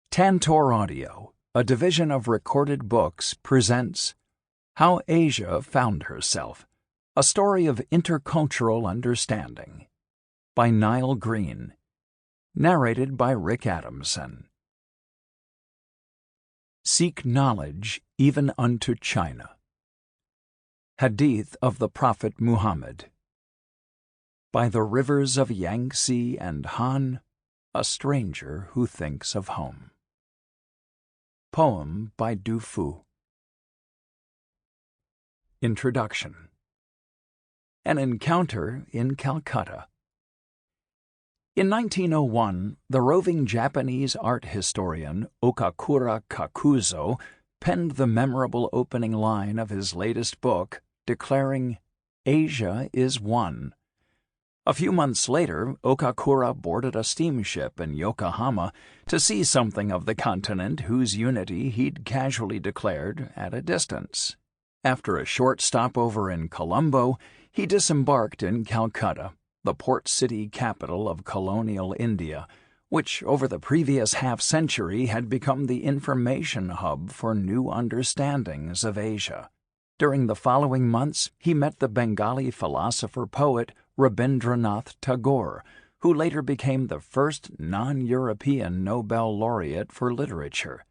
Tantor Audio, a division of Recorded Books, presents How Asia Found Herself, a story of intercultural understanding, by Nile Green, narrated by Rick Adamson. Seek knowledge even unto China. Hadith of the Prophet Muhammad. By the rivers of Yangtze and Han, a stranger who thinks of home. Poem by Du Fu. Introduction. An encounter in Calcutta. In 1901, the roving Japanese art historian Okakura Kakuzo penned the memorable opening line of his latest book, declaring, "Asia is one." A few months later, Okakura boarded a steamship in Yokohama to see something of the continent whose unity he'd casually declared at a distance. After a short stopover in Colombo, he disembarked in Calcutta, the port city capital of colonial India, which over the previous half-century had become the information hub for new understandings of Asia. During the following months, he met the Bengali philosopher-poet Rabindranath Tagore, who later became the first non-European Nobel laureate for literature.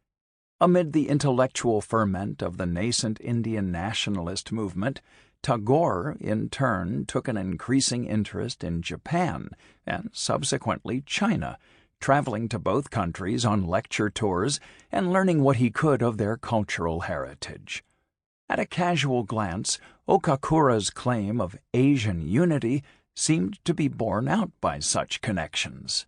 Amid the intellectual ferment of the nascent Indian nationalist movement, Tagore, in turn, took an increasing interest in Japan and subsequently China, traveling to both countries on lecture tours and learning what he could of their cultural heritage. At a casual glance, Okakura's claim of Asian unity seemed to be borne out by such connections.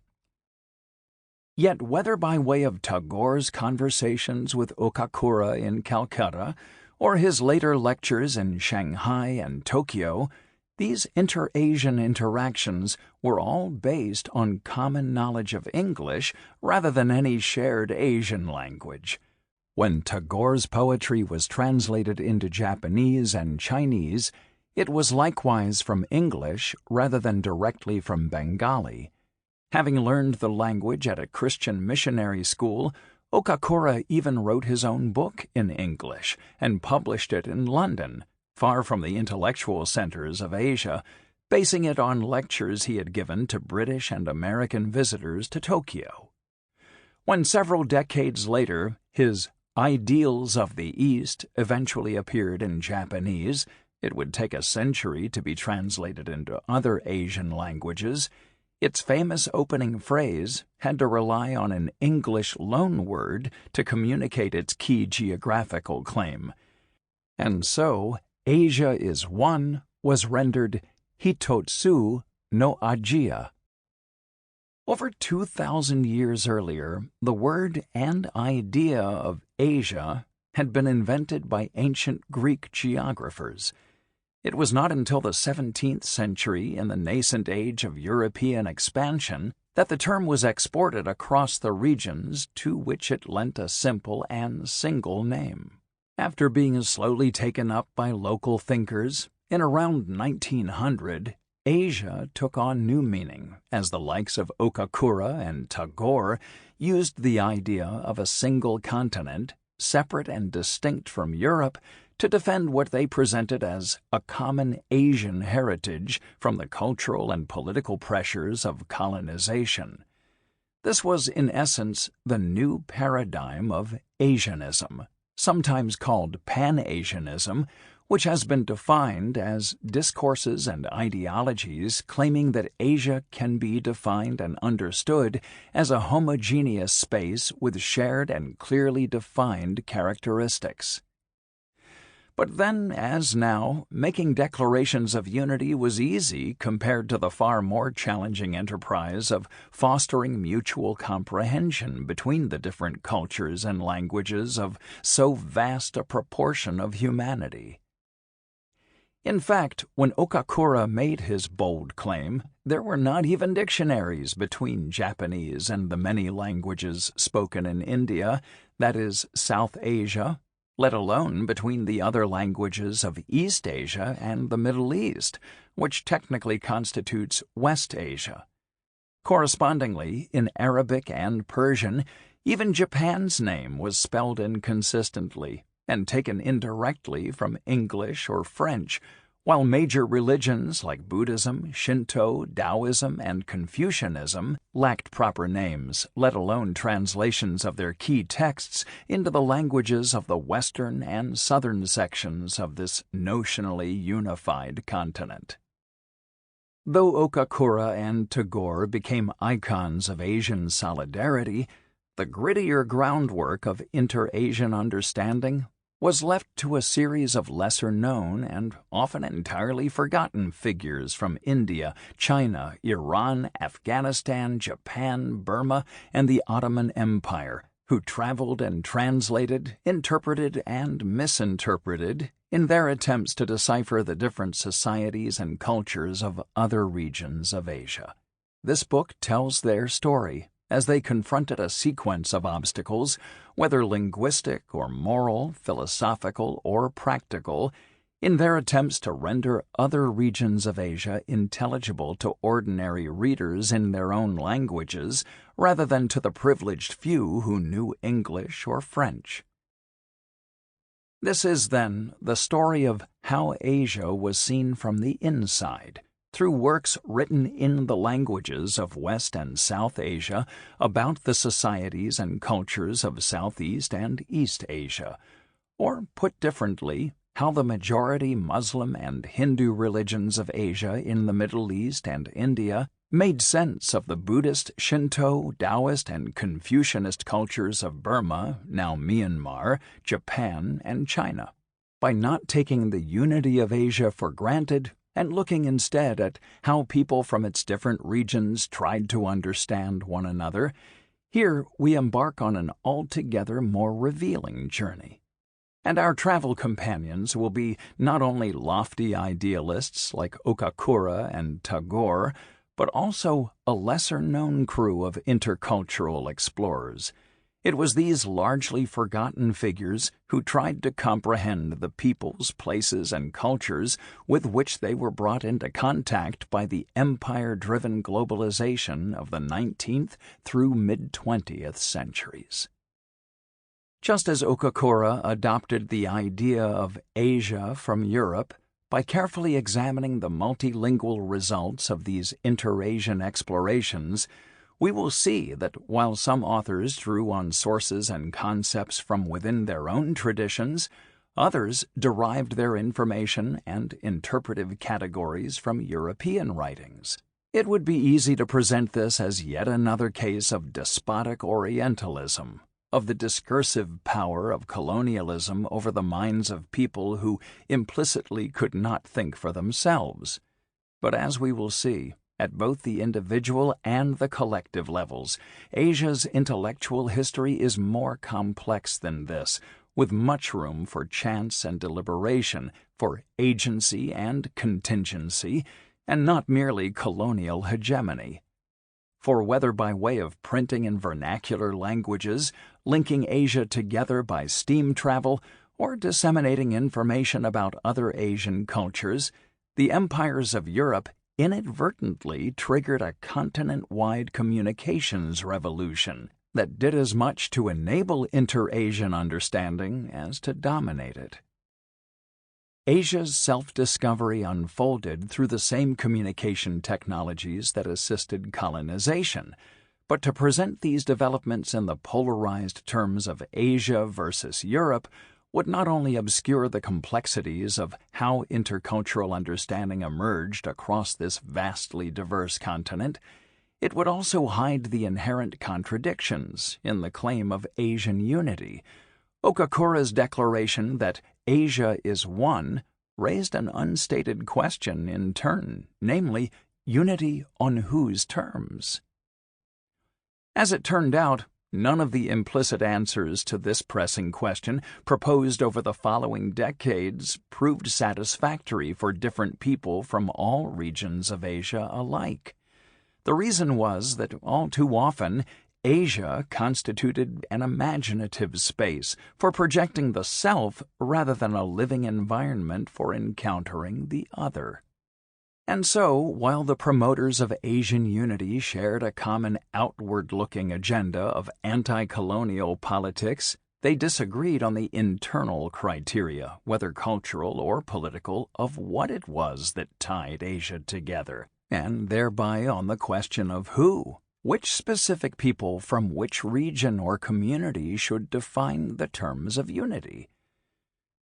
Yet whether by way of Tagore's conversations with Okakura in Calcutta or his later lectures in Shanghai and Tokyo, these inter-Asian interactions were all based on common knowledge of English rather than any shared Asian language. When Tagore's poetry was translated into Japanese and Chinese, it was likewise from English rather than directly from Bengali. Having learned the language at a Christian missionary school, Okakura even wrote his own book in English and published it in London, far from the intellectual centers of Asia, basing it on lectures he had given to British and American visitors to Tokyo. When several decades later his Ideals of the East eventually appeared in Japanese, it would take a century to be translated into other Asian languages. Its famous opening phrase had to rely on an English loanword to communicate its key geographical claim. And so, Asia is one was rendered Hitotsu no Ajiya. Over 2,000 years earlier, the word and idea of Asia had been invented by ancient Greek geographers. It was not until the 17th century, in the nascent age of European expansion, that the term was exported across the regions to which it lent a simple and single name. After being slowly taken up by local thinkers, in around 1900, Asia took on new meaning as the likes of Okakura and Tagore used the idea of a single continent, separate and distinct from Europe, to defend what they presented as a common Asian heritage from the cultural and political pressures of colonization. This was, in essence, the new paradigm of Asianism, sometimes called Pan-Asianism, which has been defined as discourses and ideologies claiming that Asia can be defined and understood as a homogeneous space with shared and clearly defined characteristics. But then, as now, making declarations of unity was easy compared to the far more challenging enterprise of fostering mutual comprehension between the different cultures and languages of so vast a proportion of humanity. In fact, when Okakura made his bold claim, there were not even dictionaries between Japanese and the many languages spoken in India, that is, South Asia, let alone between the other languages of East Asia and the Middle East, which technically constitutes West Asia. Correspondingly, in Arabic and Persian, Even Japan's name was spelled inconsistently and taken indirectly from English or French, while major religions like Buddhism, Shinto, Taoism, and Confucianism lacked proper names, let alone translations of their key texts into the languages of the western and southern sections of this notionally unified continent. Though Okakura and Tagore became icons of Asian solidarity, the grittier groundwork of inter-Asian understanding was left to a series of lesser-known and often entirely forgotten figures from India, China, Iran, Afghanistan, Japan, Burma, and the Ottoman Empire, who traveled and translated, interpreted, and misinterpreted in their attempts to decipher the different societies and cultures of other regions of Asia. This book tells their story as they confronted a sequence of obstacles, whether linguistic or moral, philosophical or practical, in their attempts to render other regions of Asia intelligible to ordinary readers in their own languages, rather than to the privileged few who knew English or French. This is, then, the story of how Asia was seen from the inside, through works written in the languages of West and South Asia about the societies and cultures of Southeast and East Asia, or, put differently, how the majority Muslim and Hindu religions of Asia in the Middle East and India made sense of the Buddhist, Shinto, Taoist, and Confucianist cultures of Burma, now Myanmar, Japan, and China, by not taking the unity of Asia for granted and looking instead at how people from its different regions tried to understand one another. Here we embark on an altogether more revealing journey. And our travel companions will be not only lofty idealists like Okakura and Tagore, but also a lesser-known crew of intercultural explorers. It was these largely forgotten figures who tried to comprehend the peoples, places, and cultures with which they were brought into contact by the empire-driven globalization of the 19th through mid-20th centuries. Just as Okakura adopted the idea of Asia from Europe by carefully examining the multilingual results of these inter-Asian explorations, we will see that while some authors drew on sources and concepts from within their own traditions, others derived their information and interpretive categories from European writings. It would be easy to present this as yet another case of despotic Orientalism, of the discursive power of colonialism over the minds of people who implicitly could not think for themselves. But as we will see, at both the individual and the collective levels, Asia's intellectual history is more complex than this, with much room for chance and deliberation, for agency and contingency, and not merely colonial hegemony. For whether by way of printing in vernacular languages, linking Asia together by steam travel, or disseminating information about other Asian cultures, the empires of Europe inadvertently triggered a continent-wide communications revolution that did as much to enable inter-Asian understanding as to dominate it. Asia's self-discovery unfolded through the same communication technologies that assisted colonization, but to present these developments in the polarized terms of Asia versus Europe would not only obscure the complexities of how intercultural understanding emerged across this vastly diverse continent, it would also hide the inherent contradictions in the claim of Asian unity. Okakura's declaration that Asia is one raised an unstated question in turn, namely, unity on whose terms? As it turned out, none of the implicit answers to this pressing question proposed over the following decades proved satisfactory for different people from all regions of Asia alike. The reason was that all too often Asia constituted an imaginative space for projecting the self rather than a living environment for encountering the other. And so, while the promoters of Asian unity shared a common outward-looking agenda of anti-colonial politics, they disagreed on the internal criteria, whether cultural or political, of what it was that tied Asia together, and thereby on the question of who, which specific people from which region or community should define the terms of unity.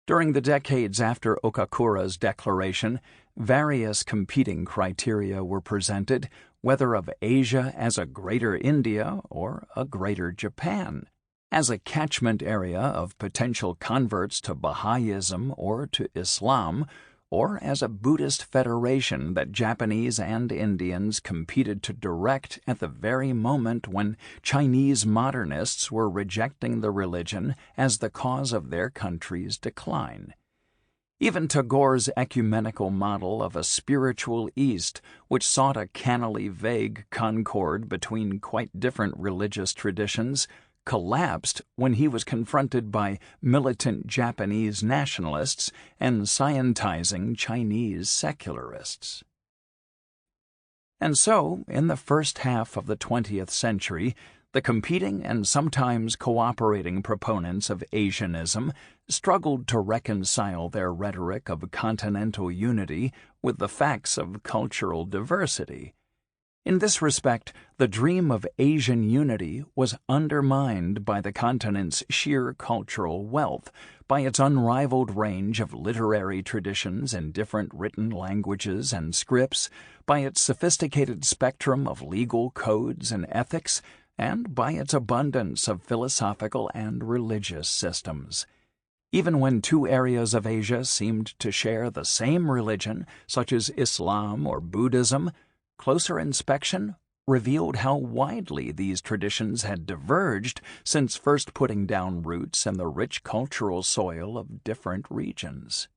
During the decades after Okakura's declaration, various competing criteria were presented, whether of Asia as a Greater India or a Greater Japan, as a catchment area of potential converts to Baha'ism or to Islam, or as a Buddhist federation that Japanese and Indians competed to direct at the very moment when Chinese modernists were rejecting the religion as the cause of their country's decline. Even Tagore's ecumenical model of a spiritual East, which sought a cannily vague concord between quite different religious traditions, collapsed when he was confronted by militant Japanese nationalists and scientizing Chinese secularists. And so, in the first half of the 20th century, the competing and sometimes cooperating proponents of Asianism struggled to reconcile their rhetoric of continental unity with the facts of cultural diversity. In this respect, the dream of Asian unity was undermined by the continent's sheer cultural wealth, by its unrivaled range of literary traditions in different written languages and scripts, by its sophisticated spectrum of legal codes and ethics, and by its abundance of philosophical and religious systems. Even when two areas of Asia seemed to share the same religion, such as Islam or Buddhism, closer inspection revealed how widely these traditions had diverged since first putting down roots in the rich cultural soil of different regions.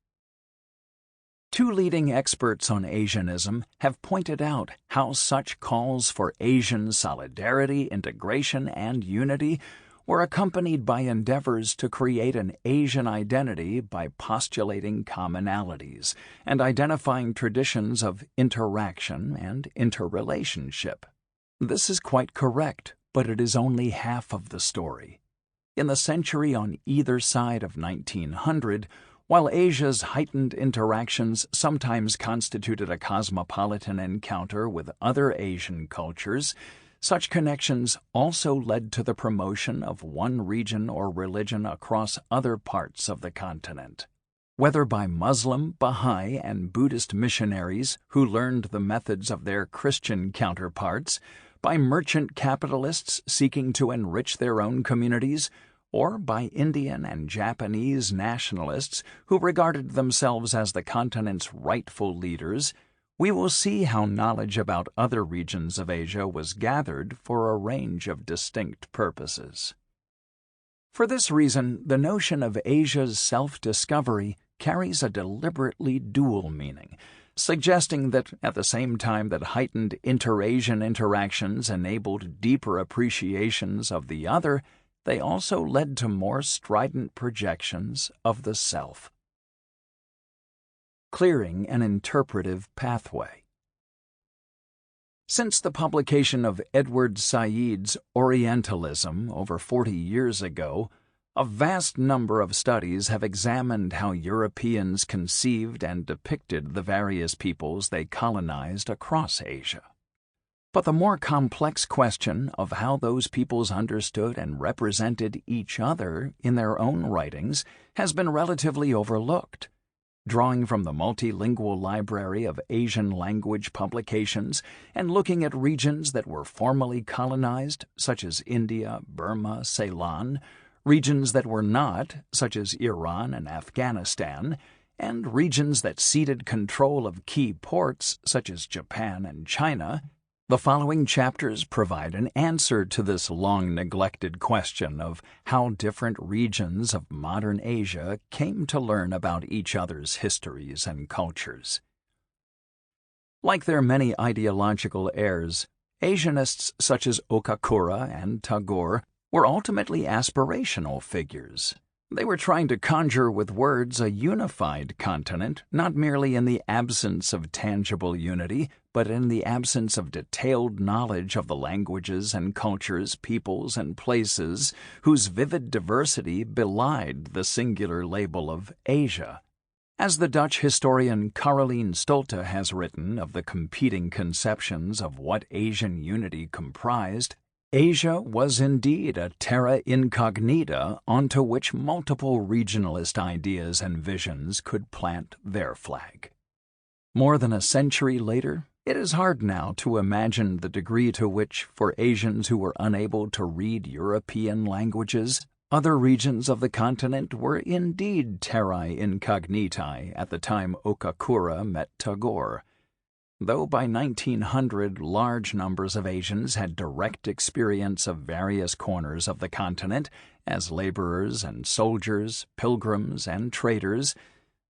Two leading experts on Asianism have pointed out how such calls for Asian solidarity, integration, and unity were accompanied by endeavors to create an Asian identity by postulating commonalities and identifying traditions of interaction and interrelationship. This is quite correct, but it is only half of the story. In the century on either side of 1900, while Asia's heightened interactions sometimes constituted a cosmopolitan encounter with other Asian cultures, such connections also led to the promotion of one region or religion across other parts of the continent. Whether by Muslim, Baha'i, and Buddhist missionaries who learned the methods of their Christian counterparts, by merchant capitalists seeking to enrich their own communities, or by Indian and Japanese nationalists who regarded themselves as the continent's rightful leaders, we will see how knowledge about other regions of Asia was gathered for a range of distinct purposes. For this reason, the notion of Asia's self-discovery carries a deliberately dual meaning, suggesting that at the same time that heightened inter-Asian interactions enabled deeper appreciations of the other, they also led to more strident projections of the self. Clearing an interpretive pathway. Since the publication of Edward Said's Orientalism over 40 years ago, a vast number of studies have examined how Europeans conceived and depicted the various peoples they colonized across Asia. But the more complex question of how those peoples understood and represented each other in their own writings has been relatively overlooked. Drawing from the multilingual library of Asian language publications and looking at regions that were formally colonized, such as India, Burma, Ceylon, regions that were not, such as Iran and Afghanistan, and regions that ceded control of key ports, such as Japan and China, the following chapters provide an answer to this long-neglected question of how different regions of modern Asia came to learn about each other's histories and cultures. Like their many ideological heirs, Asianists such as Okakura and Tagore were ultimately aspirational figures. They were trying to conjure with words a unified continent, not merely in the absence of tangible unity, but in the absence of detailed knowledge of the languages and cultures, peoples and places whose vivid diversity belied the singular label of Asia. As the Dutch historian Caroline Stolte has written of the competing conceptions of what Asian unity comprised, Asia was indeed a terra incognita onto which multiple regionalist ideas and visions could plant their flag. More than a century later, it is hard now to imagine the degree to which, for Asians who were unable to read European languages, other regions of the continent were indeed terrae incognitae at the time Okakura met Tagore. Though by 1900 large numbers of Asians had direct experience of various corners of the continent as laborers and soldiers, pilgrims and traders,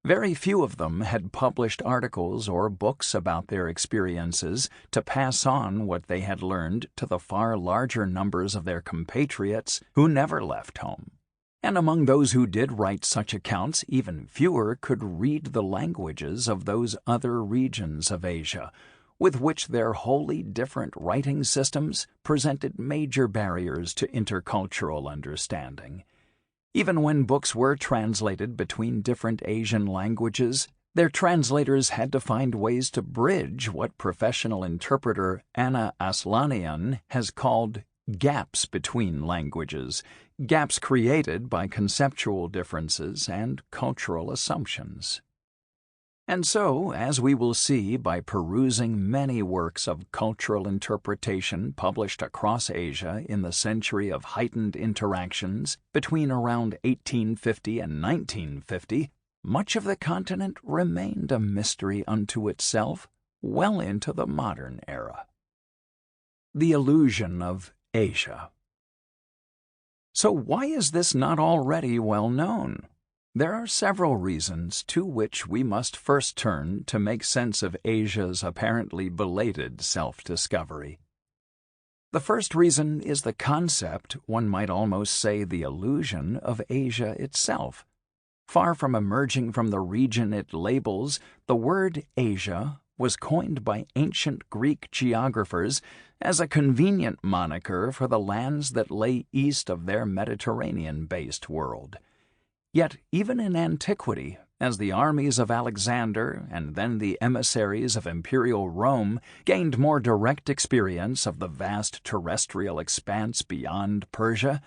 very few of them had published articles or books about their experiences to pass on what they had learned to the far larger numbers of their compatriots who never left home. And among those who did write such accounts, even fewer could read the languages of those other regions of Asia, with which their wholly different writing systems presented major barriers to intercultural understanding. Even when books were translated between different Asian languages, their translators had to find ways to bridge what professional interpreter Anna Aslanian has called gaps between languages, gaps created by conceptual differences and cultural assumptions. And so, as we will see by perusing many works of cultural interpretation published across Asia in the century of heightened interactions between around 1850 and 1950, much of the continent remained a mystery unto itself well into the modern era. The illusion of Asia. So why is this not already well known? There are several reasons to which we must first turn to make sense of Asia's apparently belated self-discovery. The first reason is the concept, one might almost say the illusion, of Asia itself. Far from emerging from the region it labels, the word Asia was coined by ancient Greek geographers as a convenient moniker for the lands that lay east of their Mediterranean-based world. Yet even in antiquity, as the armies of Alexander and then the emissaries of imperial Rome gained more direct experience of the vast terrestrial expanse beyond Persia,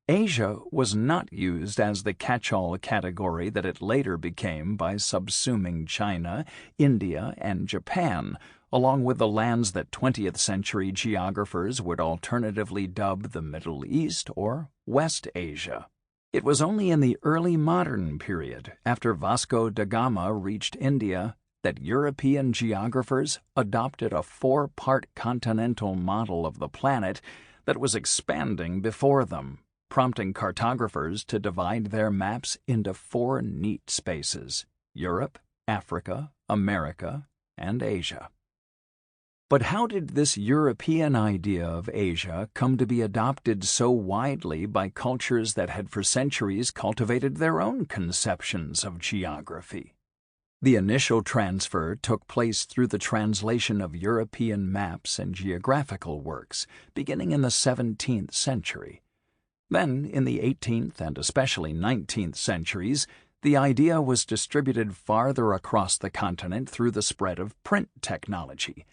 Asia was not used as the catch-all category that it later became by subsuming China, India, and Japan, along with the lands that 20th century geographers would alternatively dub the Middle East or West Asia. It was only in the early modern period, after Vasco da Gama reached India, that European geographers adopted a four-part continental model of the planet that was expanding before them, prompting cartographers to divide their maps into four neat spaces: Europe, Africa, America, and Asia. But how did this European idea of Asia come to be adopted so widely by cultures that had for centuries cultivated their own conceptions of geography? The initial transfer took place through the translation of European maps and geographical works, beginning in the 17th century. Then, in the 18th and especially 19th centuries, the idea was distributed farther across the continent through the spread of print technology.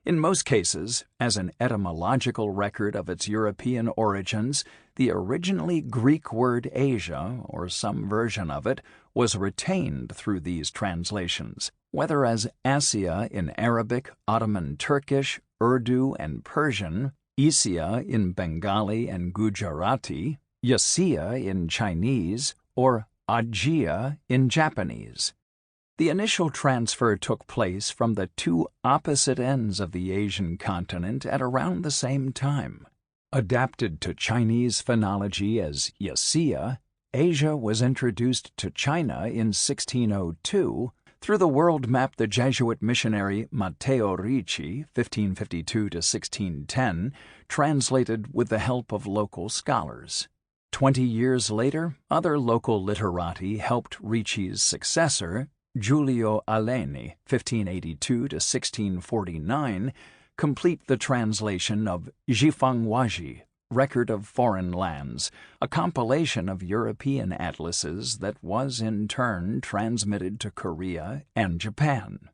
In most cases, as an etymological record of its European origins, the originally Greek word Asia, or some version of it, was retained through these translations, whether as Asia in Arabic, Ottoman Turkish, Urdu, and Persian, Isia in Bengali and Gujarati, Yasia in Chinese, or Ajia in Japanese. The initial transfer took place from the two opposite ends of the Asian continent at around the same time. Adapted to Chinese phonology as Yasia, Asia was introduced to China in 1602 through the world map the Jesuit missionary Matteo Ricci, 1552 to 1610, translated with the help of local scholars. 20 years later, other local literati helped Ricci's successor, Giulio Aleni, 1582 to 1649, complete the translation of Jifangwaji, Record of Foreign Lands, a compilation of European atlases that was in turn transmitted to Korea and Japan.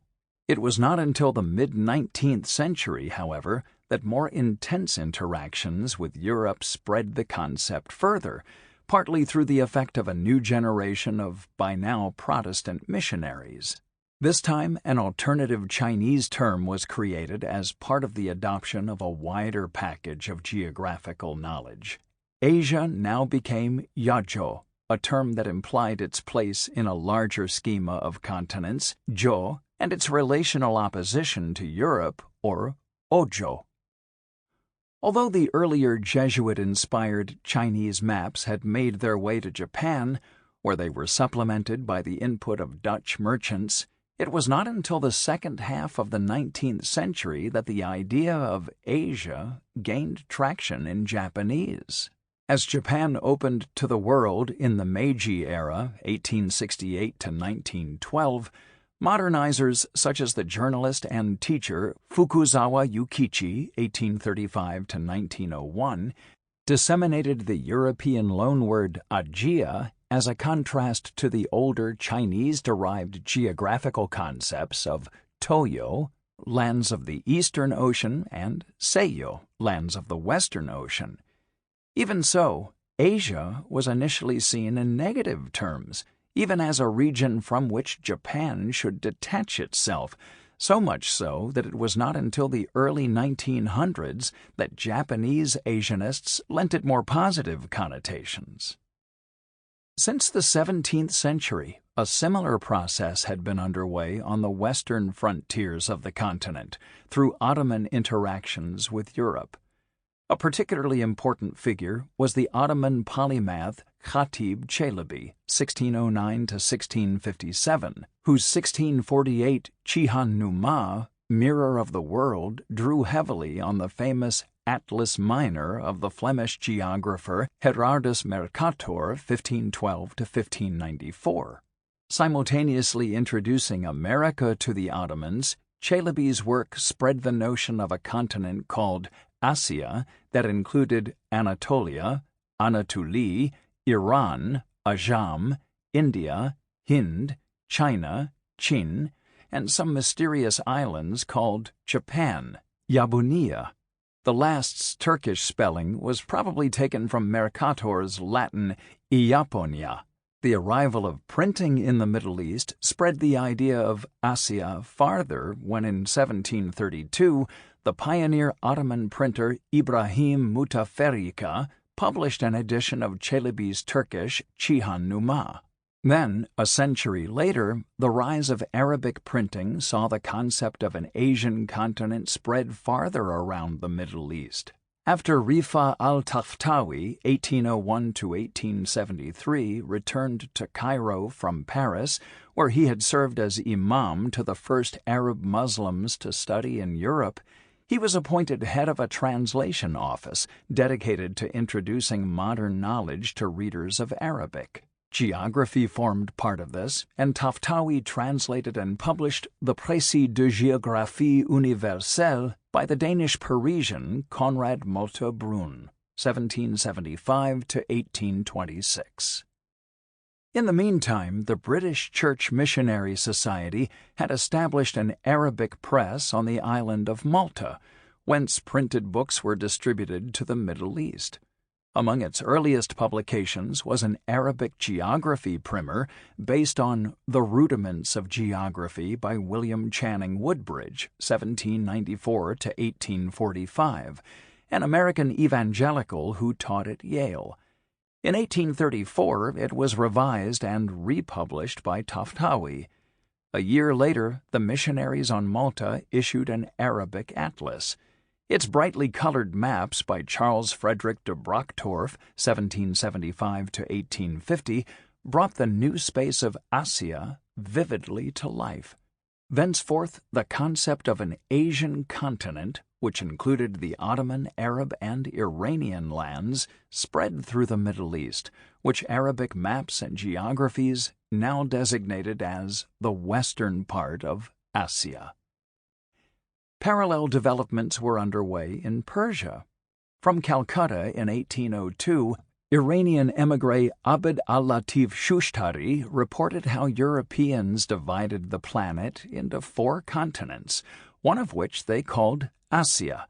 It was not until the mid-19th century, however, that more intense interactions with Europe spread the concept further, partly through the effect of a new generation of, by now, Protestant missionaries. This time, an alternative Chinese term was created as part of the adoption of a wider package of geographical knowledge. Asia now became Yajo, a term that implied its place in a larger schema of continents, Jo, and its relational opposition to Europe, or Ojo. Although the earlier Jesuit-inspired Chinese maps had made their way to Japan, where they were supplemented by the input of Dutch merchants, it was not until the second half of the 19th century that the idea of Asia gained traction in Japanese. As Japan opened to the world in the Meiji era, 1868 to 1912, modernizers such as the journalist and teacher Fukuzawa Yukichi, 1835 to 1901, disseminated the European loanword Agia as a contrast to the older Chinese-derived geographical concepts of Toyo, lands of the Eastern Ocean, and Seiyo, lands of the Western Ocean. Even so, Asia was initially seen in negative terms, even as a region from which Japan should detach itself, so much so that it was not until the early 1900s that Japanese Asianists lent it more positive connotations. Since the 17th century, a similar process had been underway on the western frontiers of the continent through Ottoman interactions with Europe. A particularly important figure was the Ottoman polymath Khatib Çelebi, 1609 to 1657, whose 1648 Cihan Numa, Mirror of the World, drew heavily on the famous Atlas Minor of the Flemish geographer Gerardus Mercator, 1512 to 1594. Simultaneously introducing America to the Ottomans, Çelebi's work spread the notion of a continent called Asia that included Anatolia, Anatolie, Iran, Ajam, India, Hind, China, Chin, and some mysterious islands called Japan, Yabunia. The last's Turkish spelling was probably taken from Mercator's Latin Iaponia. The arrival of printing in the Middle East spread the idea of Asia farther when in 1732 the pioneer Ottoman printer Ibrahim Mutaferrika published an edition of Çelebi's Turkish Cihan Numa. Then, a century later, the rise of Arabic printing saw the concept of an Asian continent spread farther around the Middle East. After Rifa al-Takhtawi, 1801 to 1873, returned to Cairo from Paris, where he had served as imam to the first Arab Muslims to study in Europe, he was appointed head of a translation office dedicated to introducing modern knowledge to readers of Arabic. Geography formed part of this, and Taftawi translated and published the Précis de géographie universelle by the Danish Parisian Conrad Moltke Brun, 1775 to 1826. In the meantime, the British Church Missionary Society had established an Arabic press on the island of Malta, whence printed books were distributed to the Middle East. Among its earliest publications was an Arabic geography primer based on The Rudiments of Geography by William Channing Woodbridge, 1794 to 1845, an American evangelical who taught at Yale. In 1834, it was revised and republished by Taftawi. A year later, the missionaries on Malta issued an Arabic atlas. Its brightly colored maps by Charles Frederick de Brocktorff, 1775 to 1850, brought the new space of Asia vividly to life. Thenceforth, the concept of an Asian continent which included the Ottoman, Arab, and Iranian lands, spread through the Middle East, which Arabic maps and geographies now designated as the western part of Asia. Parallel developments were underway in Persia. From Calcutta in 1802, Iranian émigré Abd al-Latif Shushtari reported how Europeans divided the planet into 4 continents, one of which they called Asia.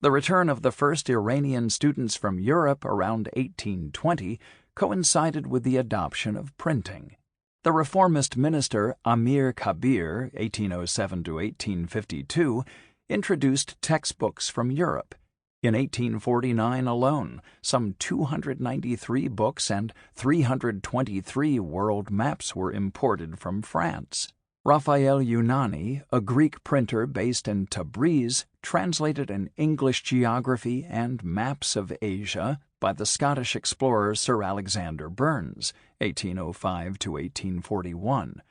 The return of the first Iranian students from Europe around 1820 coincided with the adoption of printing. The reformist minister Amir Kabir, 1807 to 1852, introduced textbooks from Europe. In 1849 alone, some 293 books and 323 world maps were imported from France. Raphael Unani, a Greek printer based in Tabriz, translated an English geography and maps of Asia by the Scottish explorer Sir Alexander Burns, 1805 to 1841.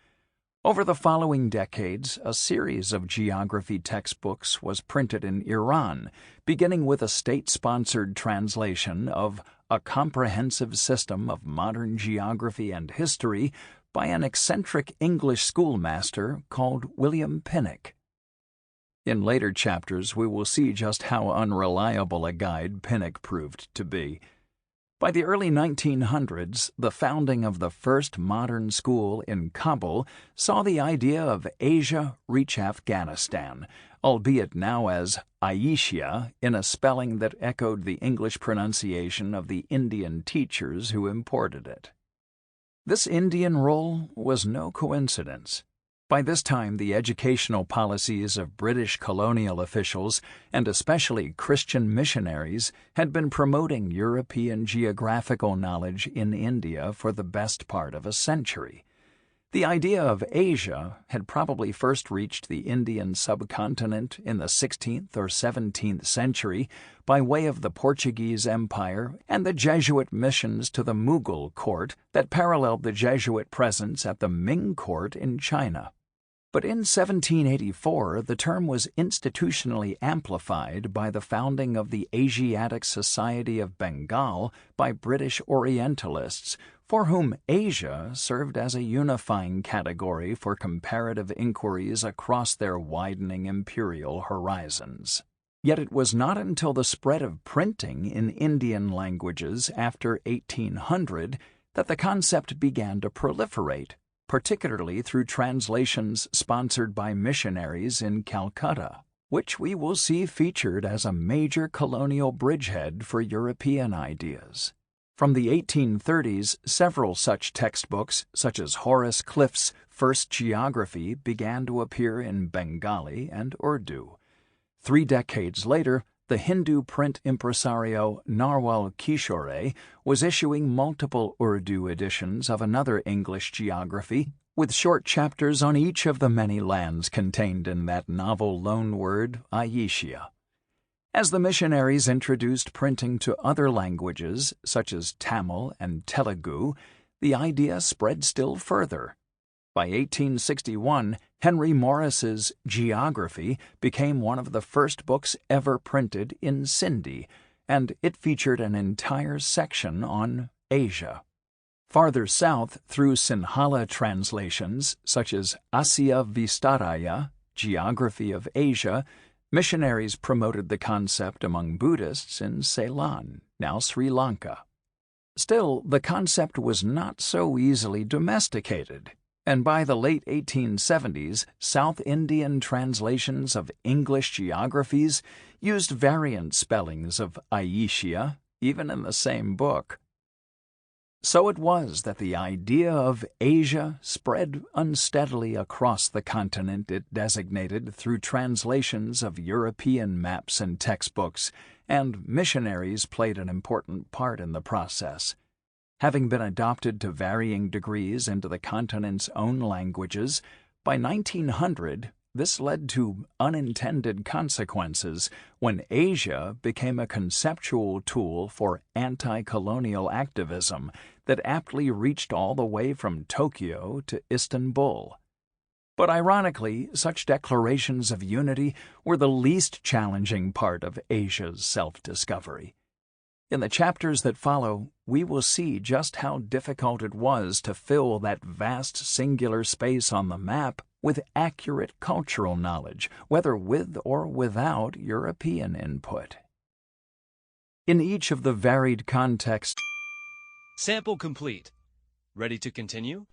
Over the following decades, a series of geography textbooks was printed in Iran, beginning with a state-sponsored translation of A Comprehensive System of Modern Geography and History by an eccentric English schoolmaster called William Pinnock. In later chapters, we will see just how unreliable a guide Pinnock proved to be. By the early 1900s, the founding of the first modern school in Kabul saw the idea of Asia reach Afghanistan, albeit now as Asia in a spelling that echoed the English pronunciation of the Indian teachers who imported it. This Indian role was no coincidence. By this time, the educational policies of British colonial officials, and especially Christian missionaries, had been promoting European geographical knowledge in India for the best part of a century. The idea of Asia had probably first reached the Indian subcontinent in the 16th or 17th century by way of the Portuguese Empire and the Jesuit missions to the Mughal court that paralleled the Jesuit presence at the Ming court in China. But in 1784, the term was institutionally amplified by the founding of the Asiatic Society of Bengal by British Orientalists, for whom Asia served as a unifying category for comparative inquiries across their widening imperial horizons. Yet it was not until the spread of printing in Indian languages after 1800 that the concept began to proliferate, particularly through translations sponsored by missionaries in Calcutta, which we will see featured as a major colonial bridgehead for European ideas. From the 1830s, several such textbooks, such as Horace Cliff's First Geography, began to appear in Bengali and Urdu. 3 decades later, the Hindu print impresario Narwal Kishore was issuing multiple Urdu editions of another English geography, with short chapters on each of the many lands contained in that novel loanword, Asia. As the missionaries introduced printing to other languages, such as Tamil and Telugu, the idea spread still further. By 1861, Henry Morris's Geography became one of the first books ever printed in Sindhi, and it featured an entire section on Asia. Farther south, through Sinhala translations, such as Asya Vistaraya, Geography of Asia, missionaries promoted the concept among Buddhists in Ceylon, now Sri Lanka. Still, the concept was not so easily domesticated, and by the late 1870s, South Indian translations of English geographies used variant spellings of Asia, even in the same book. So it was that the idea of Asia spread unsteadily across the continent it designated through translations of European maps and textbooks, and missionaries played an important part in the process. Having been adopted to varying degrees into the continent's own languages, by 1900 this led to unintended consequences when Asia became a conceptual tool for anti-colonial activism that aptly reached all the way from Tokyo to Istanbul. But ironically, such declarations of unity were the least challenging part of Asia's self-discovery. In the chapters that follow, we will see just how difficult it was to fill that vast singular space on the map with accurate cultural knowledge, whether with or without European input. In each of the varied contexts. Sample complete. Ready to continue?